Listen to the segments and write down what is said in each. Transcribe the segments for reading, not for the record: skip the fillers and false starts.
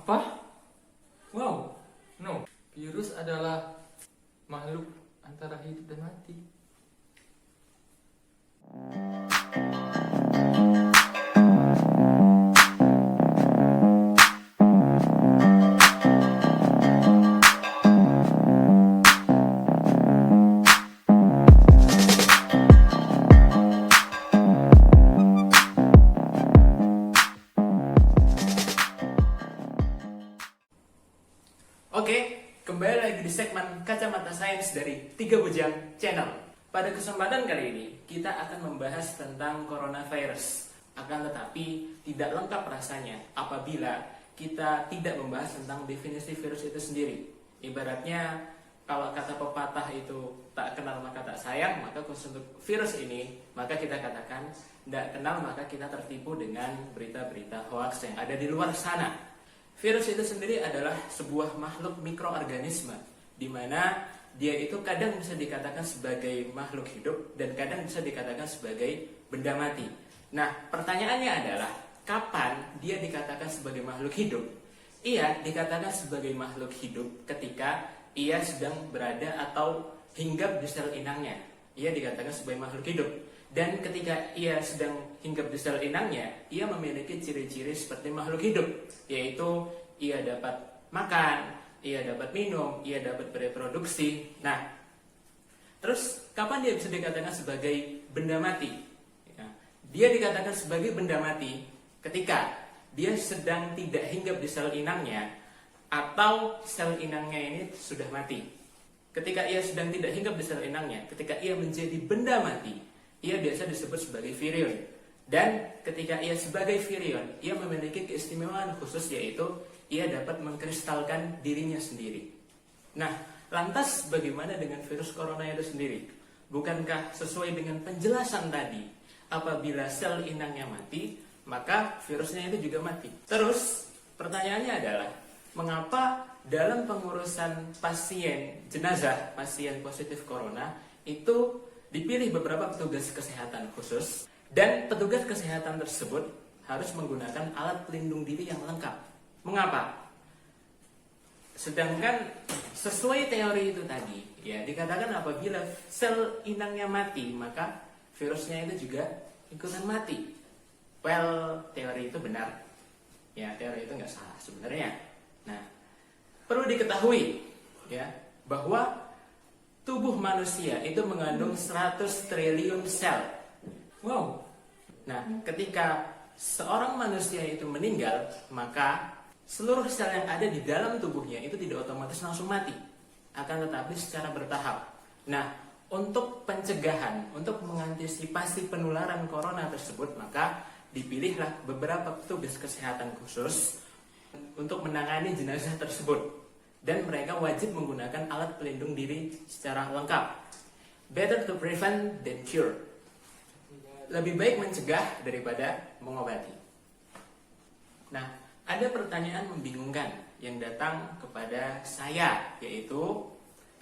Apa? Wow, no. Virus adalah makhluk antara hidup dan mati. Oke, kembali lagi di segmen Kacamata Sains dari Tiga Bujang Channel. Pada kesempatan kali ini, kita akan membahas tentang coronavirus. Akan tetapi, tidak lengkap rasanya apabila kita tidak membahas tentang definisi virus itu sendiri. Ibaratnya, kalau kata pepatah itu tak kenal maka tak sayang, maka khusus untuk virus ini, maka kita katakan tidak kenal maka kita tertipu dengan berita-berita hoax yang ada di luar sana. Virus itu sendiri adalah sebuah makhluk mikroorganisme di mana dia itu kadang bisa dikatakan sebagai makhluk hidup dan kadang bisa dikatakan sebagai benda mati. Nah, pertanyaannya adalah kapan dia dikatakan sebagai makhluk hidup? Ia dikatakan sebagai makhluk hidup ketika ia sedang berada atau hinggap di sel inangnya. Ia dikatakan sebagai makhluk hidup. Dan ketika ia sedang hinggap di sel inangnya, ia memiliki ciri-ciri seperti makhluk hidup, yaitu ia dapat makan, ia dapat minum, ia dapat bereproduksi. Nah, terus kapan dia bisa dikatakan sebagai benda mati? Ya, dia dikatakan sebagai benda mati ketika dia sedang tidak hinggap di sel inangnya atau sel inangnya ini sudah mati. Ketika ia sedang tidak hinggap di sel inangnya, ketika ia menjadi benda mati, ia biasa disebut sebagai virion. Dan ketika ia sebagai virion, ia memiliki keistimewaan khusus, yaitu ia dapat mengkristalkan dirinya sendiri. Nah, lantas bagaimana dengan virus corona itu sendiri? Bukankah sesuai dengan penjelasan tadi, apabila sel inangnya mati, maka virusnya itu juga mati? Terus, pertanyaannya adalah, mengapa dalam pengurusan pasien jenazah, pasien positif corona, itu dipilih beberapa petugas kesehatan khusus, dan petugas kesehatan tersebut harus menggunakan alat pelindung diri yang lengkap. Mengapa? Sedangkan sesuai teori itu tadi, ya dikatakan apabila sel inangnya mati, maka virusnya itu juga ikutan mati. Well, teori itu benar. Ya, teori itu nggak salah sebenarnya. Nah, perlu diketahui ya bahwa tubuh manusia itu mengandung 100 triliun sel. Wow. Nah, ketika seorang manusia itu meninggal, maka seluruh sel yang ada di dalam tubuhnya itu tidak otomatis langsung mati, akan tetapi secara bertahap. Nah, untuk pencegahan, untuk mengantisipasi penularan corona tersebut, maka dipilihlah beberapa petugas kesehatan khusus untuk menangani jenazah tersebut. Dan mereka wajib menggunakan alat pelindung diri secara lengkap. Better to prevent than cure. Lebih baik mencegah daripada mengobati. Nah, ada pertanyaan membingungkan yang datang kepada saya, yaitu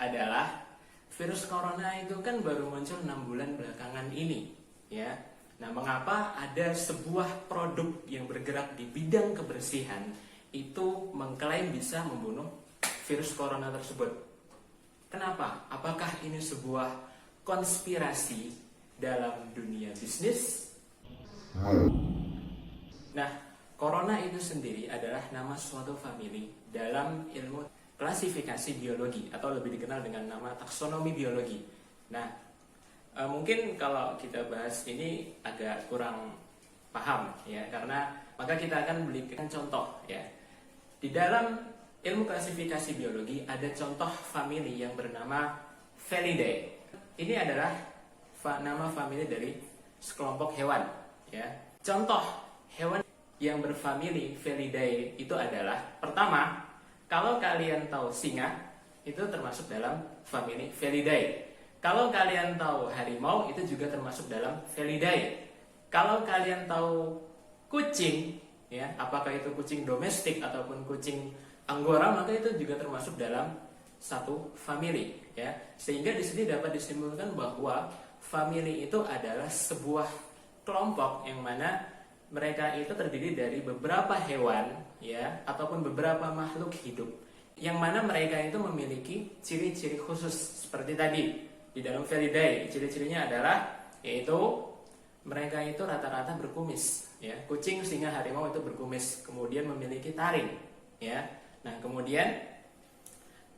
adalah virus corona itu kan baru muncul 6 bulan belakangan ini, ya. Nah, mengapa ada sebuah produk yang bergerak di bidang kebersihan itu mengklaim bisa membunuh virus corona tersebut? Kenapa? Apakah ini sebuah konspirasi dalam dunia bisnis? Nah, corona itu sendiri adalah nama suatu famili dalam ilmu klasifikasi biologi, atau lebih dikenal dengan nama taksonomi biologi. Nah, mungkin kalau kita bahas ini agak kurang paham ya, karena maka kita akan berikan contoh ya. Di dalam ilmu klasifikasi biologi ada contoh famili yang bernama Felidae. Ini adalah nama famili dari sekelompok hewan. Ya. Contoh hewan yang berfamili Felidae itu adalah, pertama, kalau kalian tahu singa, itu termasuk dalam famili Felidae. Kalau kalian tahu harimau, itu juga termasuk dalam Felidae. Kalau kalian tahu kucing, ya, apakah itu kucing domestik ataupun kucing Anggora, maka itu juga termasuk dalam satu famili, ya. Sehingga di sini dapat disimpulkan bahwa famili itu adalah sebuah kelompok yang mana mereka itu terdiri dari beberapa hewan ya ataupun beberapa makhluk hidup yang mana mereka itu memiliki ciri-ciri khusus seperti tadi di dalam Felidae. Ciri-cirinya adalah yaitu mereka itu rata-rata berkumis ya. Kucing, singa, harimau itu berkumis, kemudian memiliki taring ya. Nah, kemudian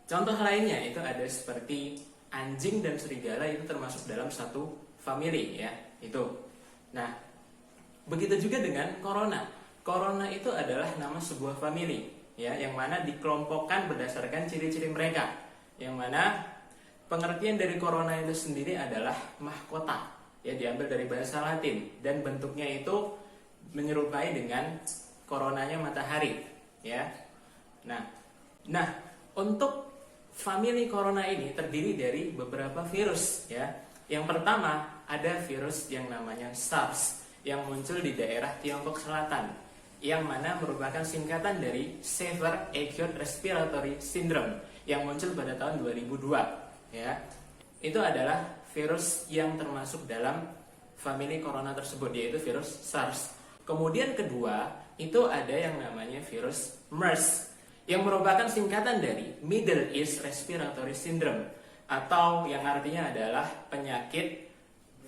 contoh lainnya itu ada seperti anjing dan serigala, itu termasuk dalam satu family ya, itu. Nah, begitu juga dengan corona. Corona itu adalah nama sebuah family ya, yang mana dikelompokkan berdasarkan ciri-ciri mereka. Yang mana pengertian dari corona itu sendiri adalah mahkota. Ya, diambil dari bahasa Latin dan bentuknya itu menyerupai dengan coronanya matahari ya. Nah, untuk famili corona ini terdiri dari beberapa virus ya. Yang pertama ada virus yang namanya SARS yang muncul di daerah Tiongkok Selatan, yang mana merupakan singkatan dari Severe Acute Respiratory Syndrome yang muncul pada tahun 2002 ya. Itu adalah virus yang termasuk dalam famili corona tersebut, yaitu virus SARS. Kemudian kedua, itu ada yang namanya virus MERS yang merupakan singkatan dari Middle East Respiratory Syndrome, atau yang artinya adalah penyakit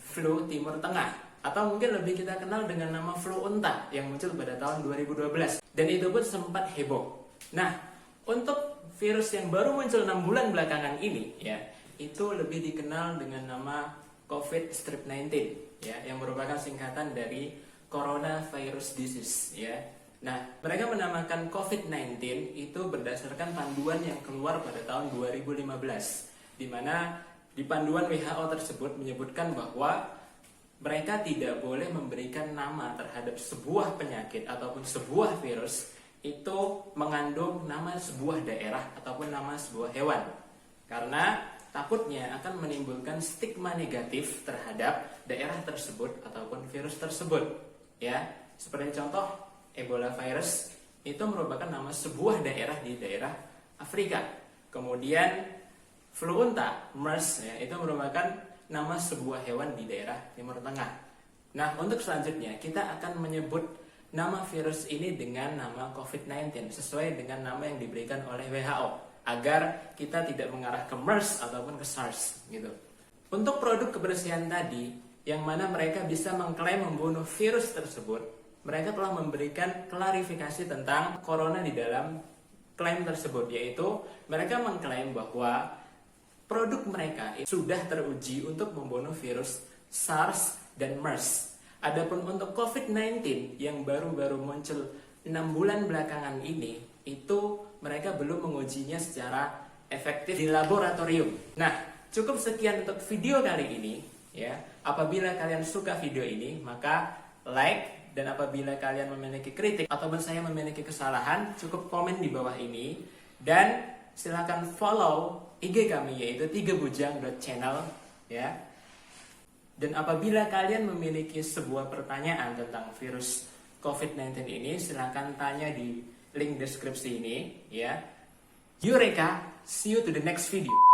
flu Timur Tengah, atau mungkin lebih kita kenal dengan nama flu unta yang muncul pada tahun 2012, dan itu pun sempat heboh. Nah, untuk virus yang baru muncul 6 bulan belakangan ini ya, itu lebih dikenal dengan nama COVID strep 19 ya, yang merupakan singkatan dari coronavirus disease ya. Nah, mereka menamakan COVID-19 itu berdasarkan panduan yang keluar pada tahun 2015, di mana di panduan WHO tersebut menyebutkan bahwa mereka tidak boleh memberikan nama terhadap sebuah penyakit ataupun sebuah virus itu mengandung nama sebuah daerah ataupun nama sebuah hewan, karena takutnya akan menimbulkan stigma negatif terhadap daerah tersebut ataupun virus tersebut ya. Seperti contoh Ebola virus itu merupakan nama sebuah daerah di daerah Afrika. Kemudian flu unta MERS ya, itu merupakan nama sebuah hewan di daerah Timur Tengah. Nah, untuk selanjutnya kita akan menyebut nama virus ini dengan nama COVID-19 sesuai dengan nama yang diberikan oleh WHO, agar kita tidak mengarah ke MERS ataupun ke SARS gitu. Untuk produk kebersihan tadi, yang mana mereka bisa mengklaim membunuh virus tersebut, mereka telah memberikan klarifikasi tentang corona di dalam klaim tersebut, yaitu mereka mengklaim bahwa produk mereka sudah teruji untuk membunuh virus SARS dan MERS. Adapun untuk COVID-19 yang baru-baru muncul 6 bulan belakangan ini, itu mereka belum mengujinya secara efektif di laboratorium. Nah, cukup sekian untuk video kali ini ya. Apabila kalian suka video ini, maka like, dan apabila kalian memiliki kritik ataupun saya memiliki kesalahan, cukup komen di bawah ini, dan silakan follow IG kami yaitu 3bujang.channel ya. Dan apabila kalian memiliki sebuah pertanyaan tentang virus COVID-19 ini, silakan tanya di link deskripsi ini ya. Eureka, see you to the next video.